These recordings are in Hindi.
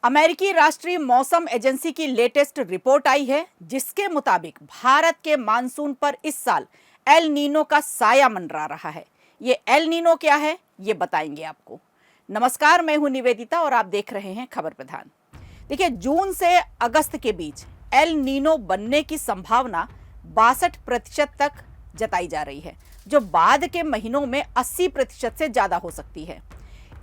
अमेरिकी राष्ट्रीय मौसम एजेंसी की लेटेस्ट रिपोर्ट आई है, जिसके मुताबिक भारत के मानसून पर इस साल एल नीनो का साया मंडरा रहा है। ये एल नीनो क्या है, ये बताएंगे आपको। नमस्कार, मैं हूं निवेदिता और आप देख रहे हैं खबर प्रधान। देखिए, जून से अगस्त के बीच एल नीनो बनने की संभावना 62% तक जताई जा रही है, जो बाद के महीनों में 80% से ज्यादा हो सकती है।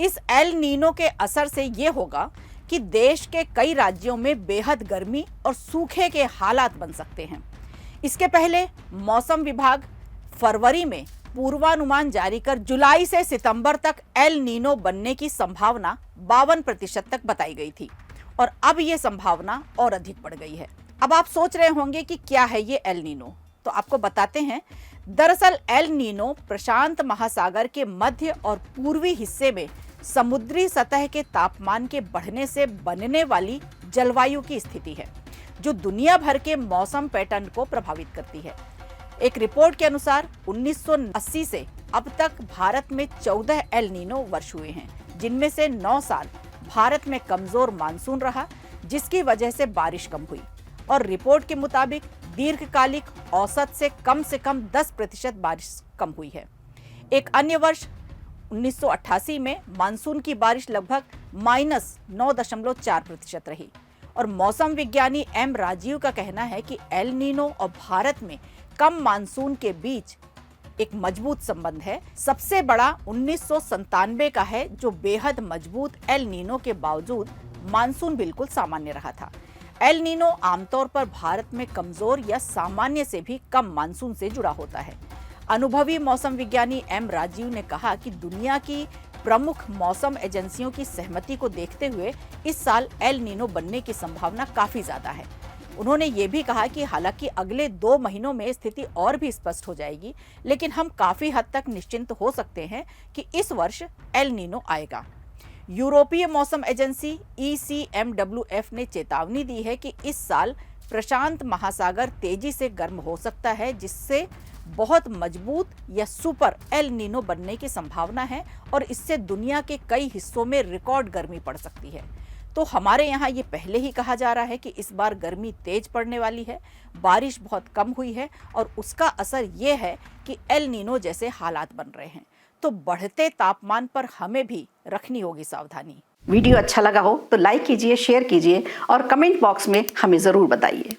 इस एल नीनो के असर से ये होगा कि देश के कई राज्यों में बेहद गर्मी और सूखे के हालात बन सकते हैं। इसके पहले मौसम विभाग फरवरी में पूर्वानुमान जारी कर जुलाई से सितंबर तक एल नीनो बनने की संभावना 52% तक बताई गई थी और अब ये संभावना और अधिक बढ़ गई है। अब आप सोच रहे होंगे कि क्या है ये एल नीनो, तो आपको बताते हैं। दरअसल एल नीनो प्रशांत महासागर के मध्य और पूर्वी हिस्से में समुद्री सतह के तापमान के बढ़ने से बनने वाली जलवायु की स्थिति है, जो दुनिया भर के मौसम पैटर्न को प्रभावित करती है। एक रिपोर्ट के अनुसार 1980 से अब तक भारत में 14 एल नीनो वर्ष हुए हैं, जिनमें से 9 साल भारत में कमजोर मानसून रहा, जिसकी वजह से बारिश कम हुई। और रिपोर्ट के मुताबिक दीर्घकालिक औसत से कम 10% बारिश कम हुई है। एक अन्य वर्ष 1988 में मानसून की बारिश लगभग -9.4% रही। और मौसम विज्ञानी एम राजीव का कहना है कि एल नीनो और भारत में कम मानसून के बीच एक मजबूत संबंध है। सबसे बड़ा 1997 का है, जो बेहद मजबूत एल नीनो के बावजूद मानसून बिल्कुल सामान्य रहा था। एल नीनो आमतौर पर भारत में कमजोर या सामान्य से भी कम मानसून से जुड़ा होता है। अनुभवी मौसम विज्ञानी एम राजीव ने कहा कि दुनिया की प्रमुख मौसम एजेंसियों की सहमति को देखते हुए इस साल एल नीनो बनने की संभावना काफी ज्यादा है। उन्होंने ये भी कहा कि हालांकि अगले 2 महीनों में स्थिति और भी स्पष्ट हो जाएगी, लेकिन हम काफी हद तक निश्चिंत हो सकते हैं कि इस वर्ष एल नीनो आएगा। यूरोपीय मौसम एजेंसी ECMWF ने चेतावनी दी है कि इस साल प्रशांत महासागर तेजी से गर्म हो सकता है, जिससे बहुत मजबूत या सुपर एल नीनो बनने की संभावना है और इससे दुनिया के कई हिस्सों में रिकॉर्ड गर्मी पड़ सकती है। तो हमारे यहाँ ये पहले ही कहा जा रहा है कि इस बार गर्मी तेज पड़ने वाली है, बारिश बहुत कम हुई है और उसका असर ये है कि एल नीनो जैसे हालात बन रहे हैं। तो बढ़ते तापमान पर हमें भी रखनी होगी सावधानी। वीडियो अच्छा लगा हो तो लाइक कीजिए, शेयर कीजिए और कमेंट बॉक्स में हमें ज़रूर बताइए।